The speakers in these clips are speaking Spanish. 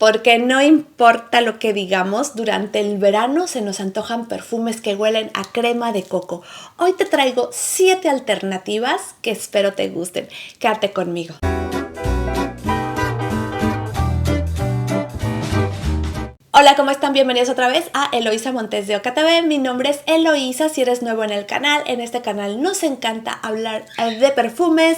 porque no importa lo que digamos, durante el verano se nos antojan perfumes que huelen a crema de coco. Hoy te traigo 7 alternativas que espero te gusten. Quédate conmigo. Hola, ¿cómo están? Bienvenidos otra vez a Eloisa Montes de Oca TV. Mi nombre es Eloisa. Si eres nuevo en el canal, en este canal nos encanta hablar de perfumes,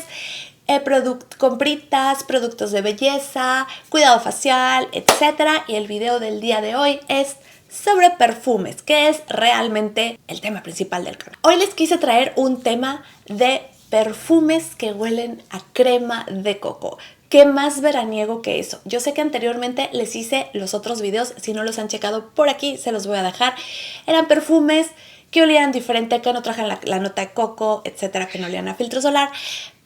compritas, productos de belleza, cuidado facial, etc. Y el video del día de hoy es sobre perfumes, que es realmente el tema principal del canal. Hoy les quise traer un tema de perfumes que huelen a crema de coco. ¿Qué más veraniego que eso? Yo sé que anteriormente les hice los otros videos, si no los han checado por aquí se los voy a dejar. Eran perfumes que olían diferente, que no trajan la nota de coco, etcétera, que no olían a filtro solar.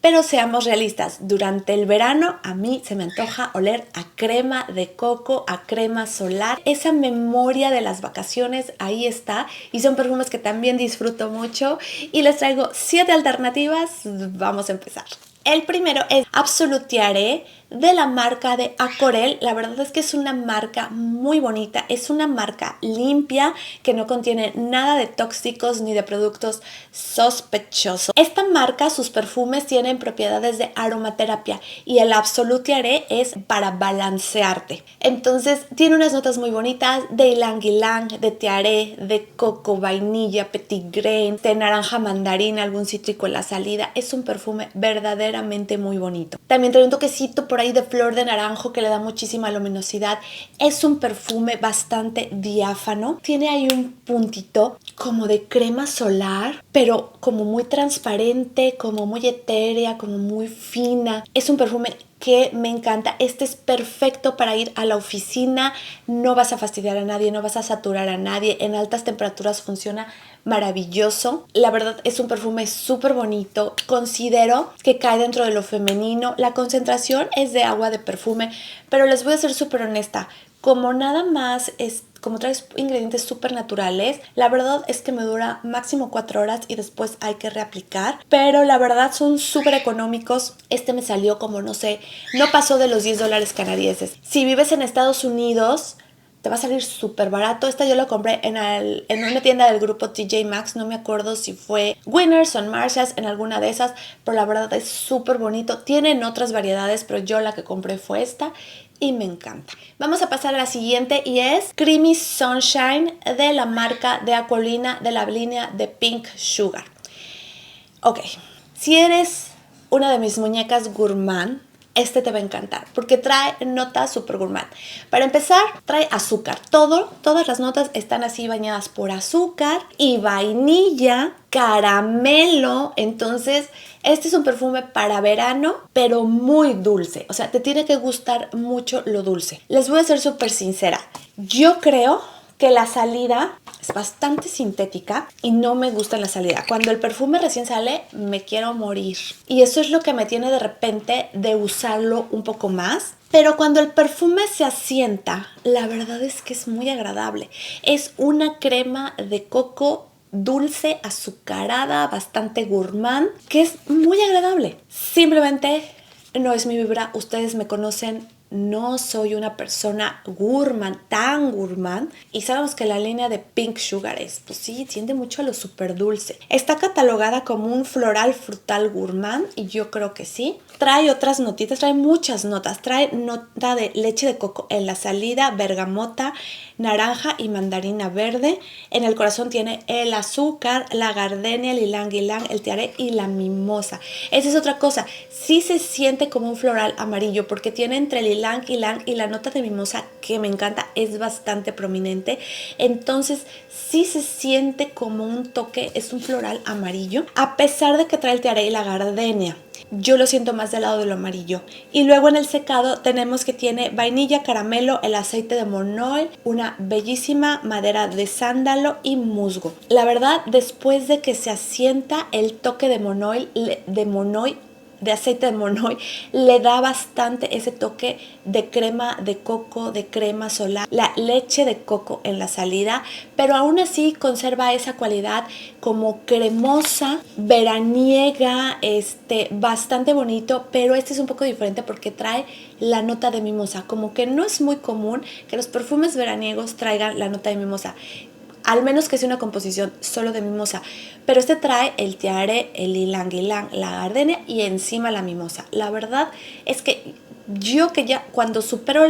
Pero seamos realistas, durante el verano a mí se me antoja oler a crema de coco, a crema solar. Esa memoria de las vacaciones ahí está y son perfumes que también disfruto mucho y les traigo 7 alternativas. Vamos a empezar. El primero es Absolute Tiare de la marca de Acorel. La verdad es que es una marca muy bonita, es una marca limpia que no contiene nada de tóxicos ni de productos sospechosos. Esta marca, sus perfumes tienen propiedades de aromaterapia y el Absolute Tiare es para balancearte. Entonces tiene unas notas muy bonitas de ylang ylang, de tiare, de coco, vainilla, petit grain, de naranja mandarina, algún cítrico en la salida. Es un perfume verdaderamente muy bonito. También trae un toquecito por ahí de flor de naranjo que le da muchísima luminosidad. Es un perfume bastante diáfano. Tiene ahí un puntito como de crema solar, pero como muy transparente, como muy etérea, como muy fina. Es un perfume que me encanta. Este es perfecto para ir a la oficina. No vas a fastidiar a nadie, no vas a saturar a nadie. En altas temperaturas funciona maravilloso. La verdad es un perfume súper bonito. Considero que cae dentro de lo femenino. La concentración es de agua de perfume, pero les voy a ser súper honesta. Como nada más como trae ingredientes súper naturales, la verdad es que me dura máximo 4 horas y después hay que reaplicar, pero la verdad son súper económicos. Este me salió como, no sé, no pasó de los $10 canadienses. Si vives en Estados Unidos, te va a salir súper barato. Esta yo lo compré en una tienda del grupo TJ Maxx. No me acuerdo si fue Winners o Marshalls, en alguna de esas, pero la verdad es súper bonito. Tienen otras variedades, pero yo la que compré fue esta y me encanta. Vamos a pasar a la siguiente y es Creamy Sunshine de la marca de Aquolina, de la línea de Pink Sugar. Ok, si eres una de mis muñecas gourmand, este te va a encantar porque trae notas super gourmand. Para empezar, trae azúcar. Todas las notas están así bañadas por azúcar y vainilla, caramelo. Entonces, este es un perfume para verano, pero muy dulce. O sea, te tiene que gustar mucho lo dulce. Les voy a ser súper sincera. Yo creo que la salida es bastante sintética y no me gusta la salida. Cuando el perfume recién sale, me quiero morir. Y eso es lo que me tiene de repente de usarlo un poco más. Pero cuando el perfume se asienta, la verdad es que es muy agradable. Es una crema de coco dulce, azucarada, bastante gourmand, que es muy agradable. Simplemente no es mi vibra. Ustedes me conocen. No soy una persona gourmand, tan gourmand. Y sabemos que la línea de Pink Sugar pues sí, tiende mucho a lo súper dulce. Está catalogada como un floral frutal gourmand y yo creo que sí. Trae otras notitas, trae muchas notas. Trae nota de leche de coco en la salida, bergamota, naranja y mandarina verde. En el corazón tiene el azúcar, la gardenia, el ylang ylang, el tiare y la mimosa. Esa es otra cosa. Sí se siente como un floral amarillo porque tiene entre el ylang ylang y la nota de mimosa que me encanta, es bastante prominente. Entonces sí se siente como un toque, es un floral amarillo, a pesar de que trae el tiare y la gardenia. Yo lo siento más del lado de lo amarillo. Y luego en el secado tenemos que tiene vainilla, caramelo, el aceite de monoil, una bellísima madera de sándalo y musgo. La verdad, después de que se asienta el toque de monoil de aceite de monoy le da bastante ese toque de crema de coco, de crema solar, la leche de coco en la salida, pero aún así conserva esa cualidad como cremosa, veraniega, bastante bonito, pero este es un poco diferente porque trae la nota de mimosa, como que no es muy común que los perfumes veraniegos traigan la nota de mimosa, al menos que sea una composición solo de mimosa, pero este trae el tiare, el ylang ylang, la gardenia y encima la mimosa. La verdad es que yo que ya cuando supero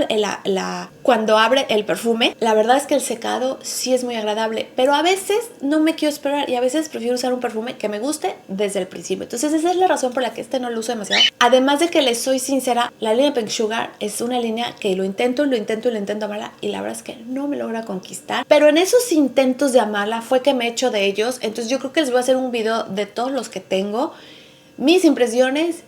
cuando abre el perfume, la verdad es que el secado sí es muy agradable, pero a veces no me quiero esperar y a veces prefiero usar un perfume que me guste desde el principio. Entonces esa es la razón por la que no lo uso demasiado. Además de que les soy sincera, la línea Pink Sugar es una línea que lo intento amarla y la verdad es que no me logra conquistar, pero en esos intentos de amarla fue que me he hecho de ellos. Entonces yo creo que les voy a hacer un video de todos los que tengo, mis impresiones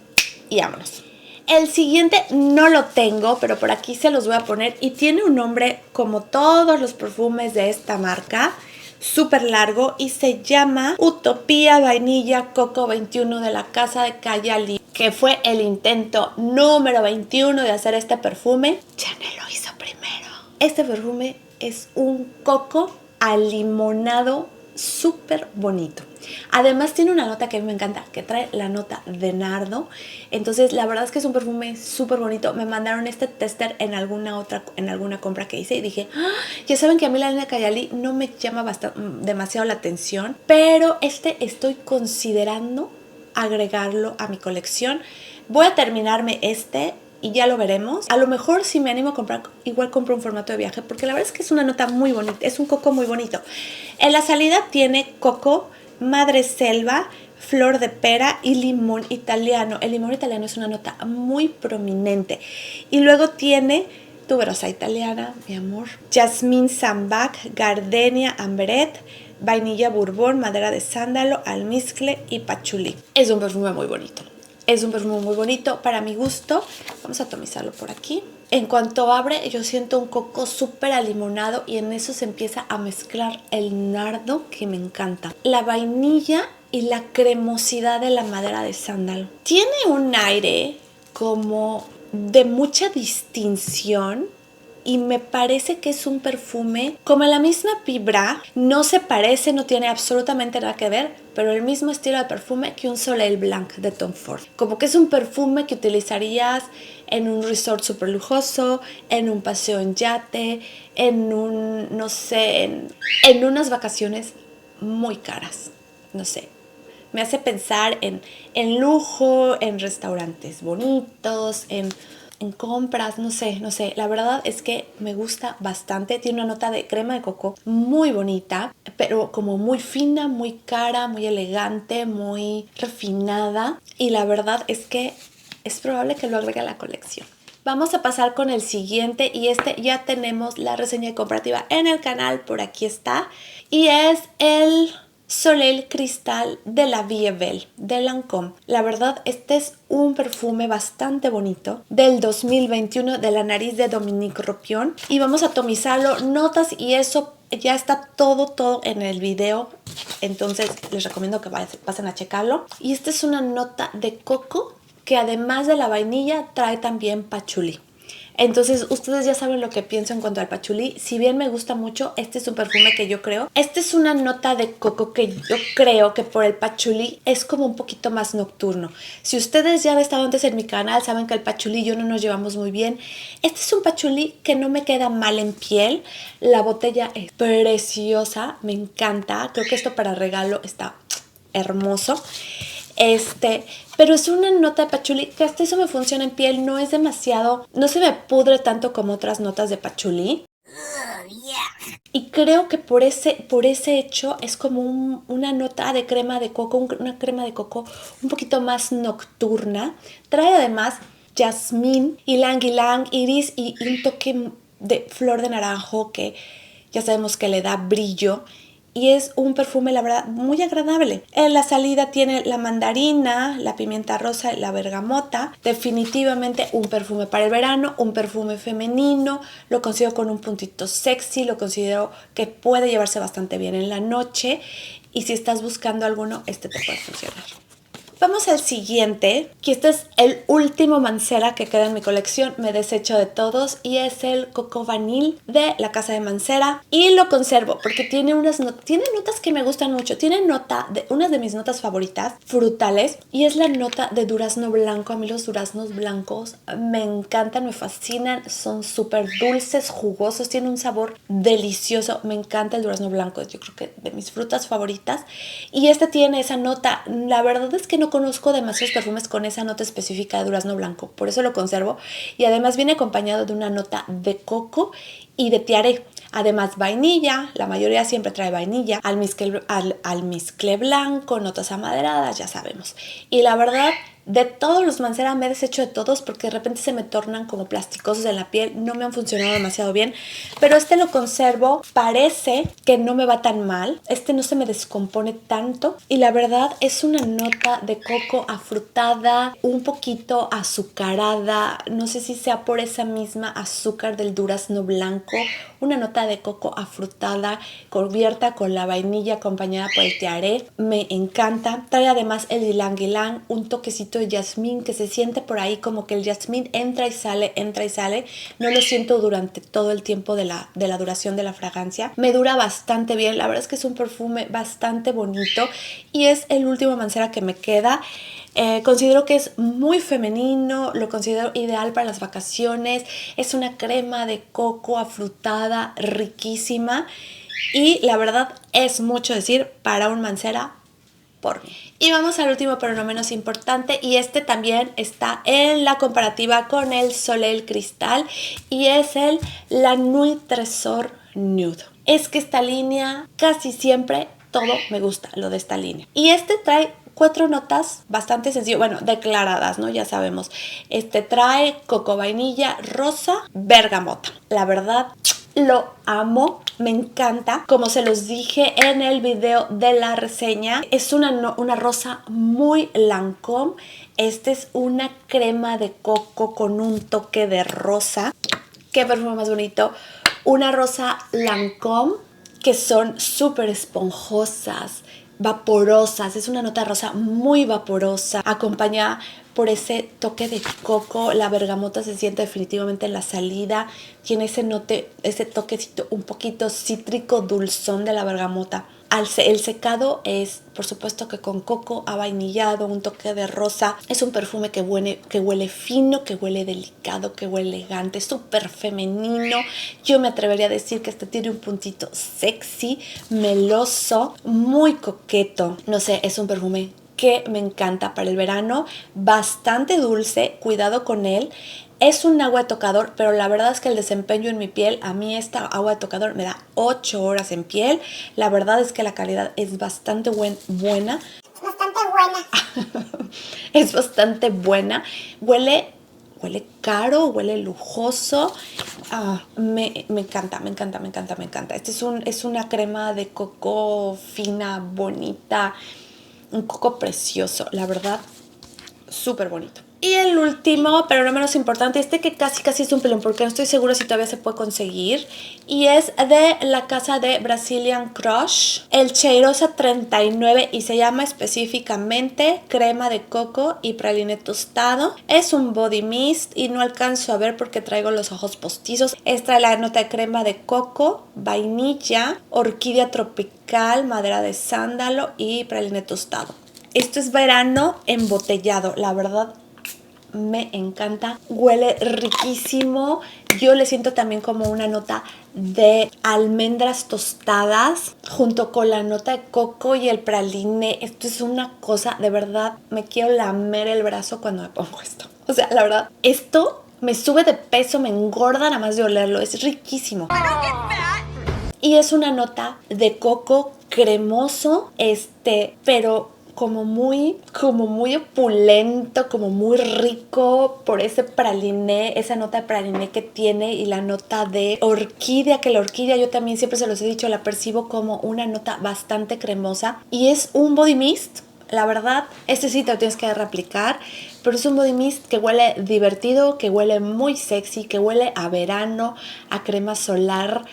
y vámonos. El siguiente no lo tengo, pero por aquí se los voy a poner y tiene un nombre como todos los perfumes de esta marca, súper largo, y se llama Utopía Vainilla Coco 21 de la Casa de Cayali, que fue el intento número 21 de hacer este perfume. Chanel lo hizo primero. Este perfume es un coco alimonado súper bonito. Además tiene una nota que a mí me encanta, que trae la nota de nardo. Entonces la verdad es que es un perfume súper bonito. Me mandaron este tester en alguna compra que hice y dije, ya saben que a mí la línea Cayali no me llama demasiado la atención, pero estoy considerando agregarlo a mi colección. Voy a terminarme y ya lo veremos. A lo mejor si me animo a comprar, igual compro un formato de viaje, porque la verdad es que es una nota muy bonita, es un coco muy bonito. En la salida tiene coco, madre selva, flor de pera y limón italiano. El limón italiano es una nota muy prominente. Y luego tiene tuberosa italiana, mi amor, jazmín sambac, gardenia amberet, vainilla bourbon, madera de sándalo, almizcle y pachulí. Es un perfume muy bonito. Es un perfume muy bonito para mi gusto. Vamos a atomizarlo por aquí. En cuanto abre, yo siento un coco súper alimonado y en eso se empieza a mezclar el nardo, que me encanta, la vainilla y la cremosidad de la madera de sándalo. Tiene un aire como de mucha distinción y me parece que es un perfume como la misma vibra. No se parece, no tiene absolutamente nada que ver, pero el mismo estilo de perfume que un Soleil Blanc de Tom Ford. Como que es un perfume que utilizarías en un resort súper lujoso, en un paseo en yate, en unas vacaciones muy caras. No sé, me hace pensar en lujo, en restaurantes bonitos, en compras, no sé. La verdad es que me gusta bastante. Tiene una nota de crema de coco muy bonita, pero como muy fina, muy cara, muy elegante, muy refinada. Y la verdad es que es probable que lo agregue a la colección. Vamos a pasar con el siguiente y ya tenemos la reseña comparativa en el canal, por aquí está. Y es el Soleil Cristal de la Vie Belle de Lancôme. La verdad, este es un perfume bastante bonito del 2021 de la nariz de Dominique Ropion. Y vamos a atomizarlo, notas y eso ya está todo en el video. Entonces les recomiendo que pasen a checarlo. Y esta es una nota de coco que además de la vainilla trae también pachulí. Entonces ustedes ya saben lo que pienso en cuanto al pachulí. Si bien me gusta mucho, este es un perfume que yo creo, esta es una nota de coco que yo creo que por el pachulí es como un poquito más nocturno. Si ustedes ya han estado antes en mi canal, saben que el pachulí y yo no nos llevamos muy bien. Este es un pachulí que no me queda mal en piel. La botella es preciosa, me encanta. Creo que esto para regalo está hermoso. Pero es una nota de pachulí que hasta eso me funciona en piel, no es demasiado, no se me pudre tanto como otras notas de pachulí. Y creo que por ese hecho es como una nota de crema de coco, una crema de coco un poquito más nocturna. Trae además jazmín, ylang ylang, iris y un toque de flor de naranjo que ya sabemos que le da brillo. Y es un perfume, la verdad, muy agradable. En la salida tiene la mandarina, la pimienta rosa y la bergamota. Definitivamente un perfume para el verano, un perfume femenino. Lo considero con un puntito sexy, lo considero que puede llevarse bastante bien en la noche. Y si estás buscando alguno, este te puede funcionar. Vamos al siguiente, que este es el último Mancera que queda en mi colección. Me desecho de todos y es el Coco Vanille de la casa de Mancera. Y lo conservo porque tiene tiene notas que me gustan mucho. Tiene nota de una de mis notas favoritas, frutales, y es la nota de durazno blanco. A mí los duraznos blancos me encantan, me fascinan. Son súper dulces, jugosos, tienen un sabor delicioso. Me encanta el durazno blanco, yo creo que de mis frutas favoritas. Y este tiene esa nota. La verdad es que no conozco demasiados perfumes con esa nota específica de durazno blanco, por eso lo conservo. Y además viene acompañado de una nota de coco y de tiare. Además vainilla, la mayoría siempre trae vainilla, almizcle blanco, notas amaderadas, ya sabemos. Y la verdad, de todos los Mancera me he deshecho de todos porque de repente se me tornan como plasticosos en la piel, no me han funcionado demasiado bien, pero este lo conservo, parece que no me va tan mal, este no se me descompone tanto y la verdad es una nota de coco afrutada, un poquito azucarada, no sé si sea por esa misma azúcar del durazno blanco, una nota de coco afrutada cubierta con la vainilla acompañada por el tiare, me encanta. Trae además el ylang ylang, un toquecito de jazmín que se siente por ahí como que el jazmín entra y sale, no lo siento durante todo el tiempo de la duración de la fragancia, me dura bastante bien, la verdad es que es un perfume bastante bonito y es el último Mancera que me queda. Considero que es muy femenino, lo considero ideal para las vacaciones, es una crema de coco afrutada riquísima y la verdad es mucho decir para un Mancera por mí. Y vamos al último pero no menos importante y este también está en la comparativa con el Soleil Cristal y es el La Nuit Trésor Nude. Es que esta línea casi siempre todo me gusta lo de esta línea y este trae 4 notas bastante sencillas, bueno, declaradas, ¿no? Ya sabemos. Este trae coco vainilla, rosa, bergamota. La verdad, lo amo, me encanta. Como se los dije en el video de la reseña, es una rosa muy Lancôme. Este es una crema de coco con un toque de rosa. Qué perfume más bonito. Una rosa Lancôme que son súper esponjosas, vaporosas, es una nota rosa muy vaporosa, acompañada por ese toque de coco. La bergamota se siente definitivamente en la salida, tiene ese toquecito un poquito cítrico dulzón de la bergamota. El secado es, por supuesto, que con coco avainillado, un toque de rosa. Es un perfume que huele fino, que huele delicado, que huele elegante, súper femenino. Yo me atrevería a decir que este tiene un puntito sexy, meloso, muy coqueto. No sé, es un perfume que me encanta para el verano, bastante dulce, cuidado con él. Es un agua de tocador, pero la verdad es que el desempeño en mi piel, a mí esta agua de tocador me da 8 horas en piel. La verdad es que la calidad es bastante buena. Es bastante buena. Huele caro, huele lujoso. Me encanta, me encanta, me encanta, me encanta. Es una crema de coco fina, bonita, un coco precioso, la verdad, súper bonito. Y el último, pero no menos importante, que casi es un pelón porque no estoy segura si todavía se puede conseguir. Y es de la casa de Brazilian Crush, el Cheirosa 39 y se llama específicamente crema de coco y praline tostado. Es un body mist y no alcanzo a ver porque traigo los ojos postizos. Esta es la nota de crema de coco, vainilla, orquídea tropical, madera de sándalo y praline tostado. Esto es verano embotellado, la verdad me encanta, huele riquísimo. Yo le siento también como una nota de almendras tostadas junto con la nota de coco y el praline. Esto es una cosa, de verdad, me quiero lamer el brazo cuando me pongo esto. O sea, la verdad, esto me sube de peso, me engorda nada más de olerlo, es riquísimo. Y es una nota de coco cremoso, pero como muy opulento, como muy rico por ese praliné, esa nota de praliné que tiene y la nota de orquídea, que la orquídea yo también siempre se los he dicho, la percibo como una nota bastante cremosa y es un body mist. La verdad, sí te lo tienes que reaplicar, pero es un body mist que huele divertido, que huele muy sexy, que huele a verano, a crema solar.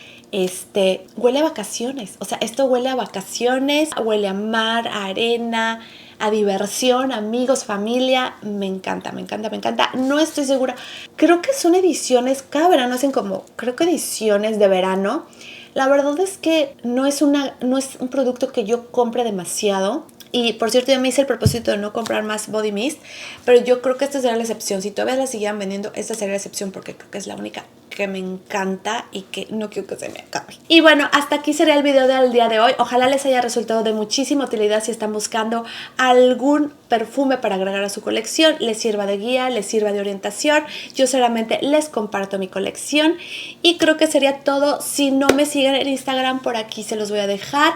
Huele a vacaciones, o sea, esto huele a vacaciones, huele a mar, a arena, a diversión, amigos, familia. Me encanta, me encanta, me encanta. No estoy segura. Creo que son ediciones, cada verano hacen como, creo que ediciones de verano. La verdad es que no es un producto que yo compre demasiado. Y por cierto, ya me hice el propósito de no comprar más body mist, pero yo creo que esta será la excepción. Si todavía la siguieran vendiendo, esta sería la excepción porque creo que es la única que me encanta y que no quiero que se me acabe. Y bueno, hasta aquí sería el video del día de hoy. Ojalá les haya resultado de muchísima utilidad si están buscando algún perfume para agregar a su colección, les sirva de guía, les sirva de orientación. Yo solamente les comparto mi colección y creo que sería todo. Si no me siguen en Instagram, por aquí se los voy a dejar.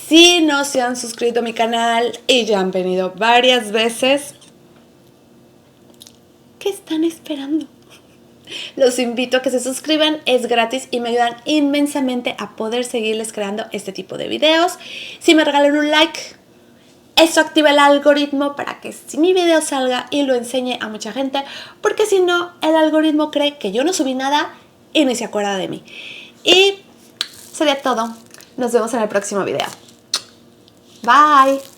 Si no se han suscrito a mi canal y ya han venido varias veces, ¿qué están esperando? Los invito a que se suscriban, es gratis y me ayudan inmensamente a poder seguirles creando este tipo de videos. Si me regalan un like, eso activa el algoritmo para que mi video salga y lo enseñe a mucha gente, porque si no, el algoritmo cree que yo no subí nada y ni se acuerda de mí. Y sería todo. Nos vemos en el próximo video. Bye.